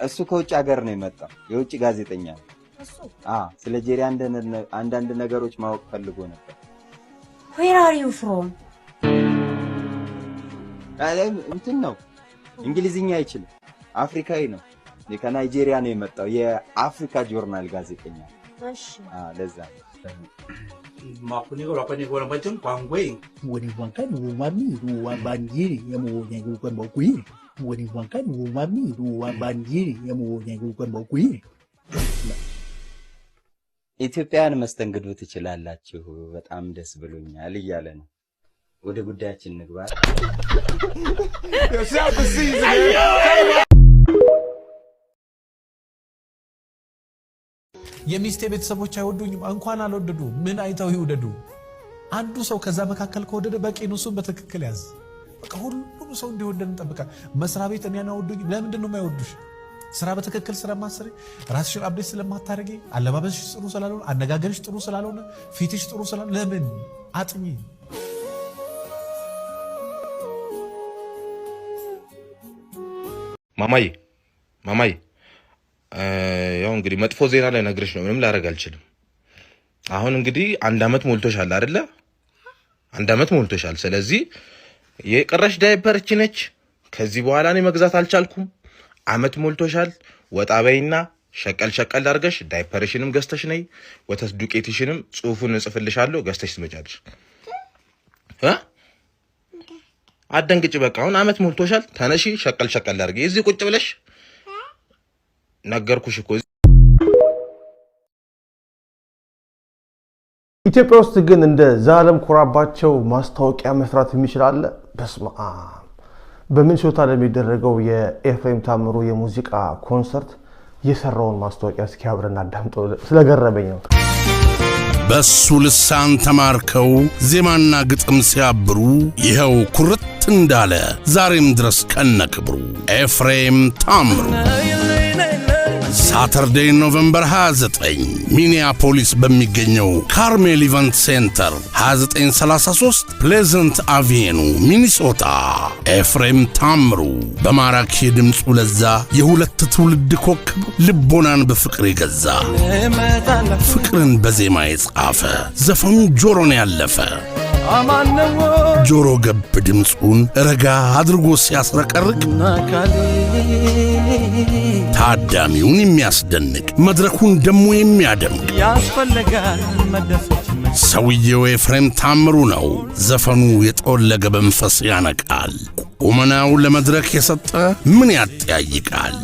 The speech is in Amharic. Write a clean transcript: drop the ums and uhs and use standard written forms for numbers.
እሱ ከውጭ ሀገር ነው የመጣው የውጭ ጋዜጠኛ ነው እሱ ስለ ጄሪ አንዳንድ ነገሮች ማወቅ ፈልጎ ነበር Where are you from እንትን ነው እንግሊዝኛ አይችልም አፍሪካዊ ነው ከናይጄሪያ ነው የመጣው የአፍሪካ ጆርናል ጋዜጠኛ እሺ ለዛ ማኩኒ ወራፓኒ ወራባችን ቋንቋይ ወዲ ዋንካን ወማሚ ወባንጂሪ የሞኛ ጉቀን በቁይ ወዲ ዋንካን ወማሚ ወባንጂሪ የሞኛ ጉቀን በቁይ ኢትዮጵያን መስተንግዶ ትችላላችሁ በጣም ደስ ብሎኛል እያለ ነው ወደ ጉዳያችን ንግባ የሚስቴ ቤተሰቦች አይወዱኝም እንኳን አልወደዱ ምን አይተው ይወደዱ አንዱ ሰው ከዛ መካከል ከወደደ በቂ ነው እሱን በትክክል ያዝ በቃ ሁሉም ሰው እንዲወደን እንጠብቃ መስሪያ ቤት እኔን አይወዱኝ ለምንድን ነው የማይወዱሽ ስራ በትክክል ስለማሰሪ ራስሽን አፕዴት ስለማታረጊ አለባበስሽ ጥሩ ስላልሆነ አነጋገርሽ ጥሩ ስላልሆነ ፊትሽ ጥሩ ስላልሆነ ለምን አጥኚ ማማይ ያው እንግዲህ መጥፎ ዜና ላይ ነግርሽ ነው ምንም ላረግ አልችልም አሁን እንግዲህ አንድ አመት ሞልቶሻል አይደለ አንድ አመት ሞልቶሻል ስለዚህ የቀረሽ ዳይፐር እቺ ነች ከዚህ በኋላ እኔ መግዛት አልቻልኩም አመት ሞልቶሻል ወጣ በይና ሸቀል አድርገሽ ዳይፐርሽንም ገዝተሽ ነይ ወተት ዱቄትሽንም ጽሁፉን እንጽፍልሻለሁ ገዝተሽ ትመጫለሽ አደንግጭ በቃ አሁን አመት ሞልቶሻል ተነሺ ሸቀል አድርጊ እዚህ ቁጭ ብለሽ ነገርኩሽ እኮ ኢትዮጵያ ውስጥ ግን እንደ ዛለም ኮራባቸው ማስታወቂያ መስራት የሚችል አለ በስማ በምን ሾታ ለሚደረገው የኤፍሬም ታምሩ የሙዚቃ ኮንሰርት የሰራውን ማስታወቂያ እስኪ አብረን አዳምጠው ስለገረመኝ ነው በሱ ልሳን ተማርከው ዜማና ግጥም ሲያብሩ ይኸው ኩርት እንዳለ ዛሬም ድረስ ከነክብሩ ኤፍሬም ታምሩ ሳተርዴይ ኖቬምበር 29 ሚኒያፖሊስ በሚገኘው ካርሜል ኢቨንት ሴንተር 2933 ፕሌዘንት አቬኑ ሚኒሶታ ኤፍሬም ታምሩ በማራኪ ድምፁ ለዛ የሁለት ትውልድ ኮከብ ልቦናን በፍቅር የገዛ ፍቅርን በዜማ የጻፈ ዘፈኑ ጆሮን ያለፈ ጆሮ ገብ ድምፁን ረጋ አድርጎ ሲያስረቀርቅ ታዳሚውን የሚያስደንቅ መድረኩን ደሞ የሚያደምቅ ያስፈልጋል መደሰት ሰውየው ኤፍሬም ታምሩ ነው ዘፈኑ የጠወለገ በመንፈስ ያነቃል ቁመናው ለመድረክ የሰጠ ምን ያጠያይቃል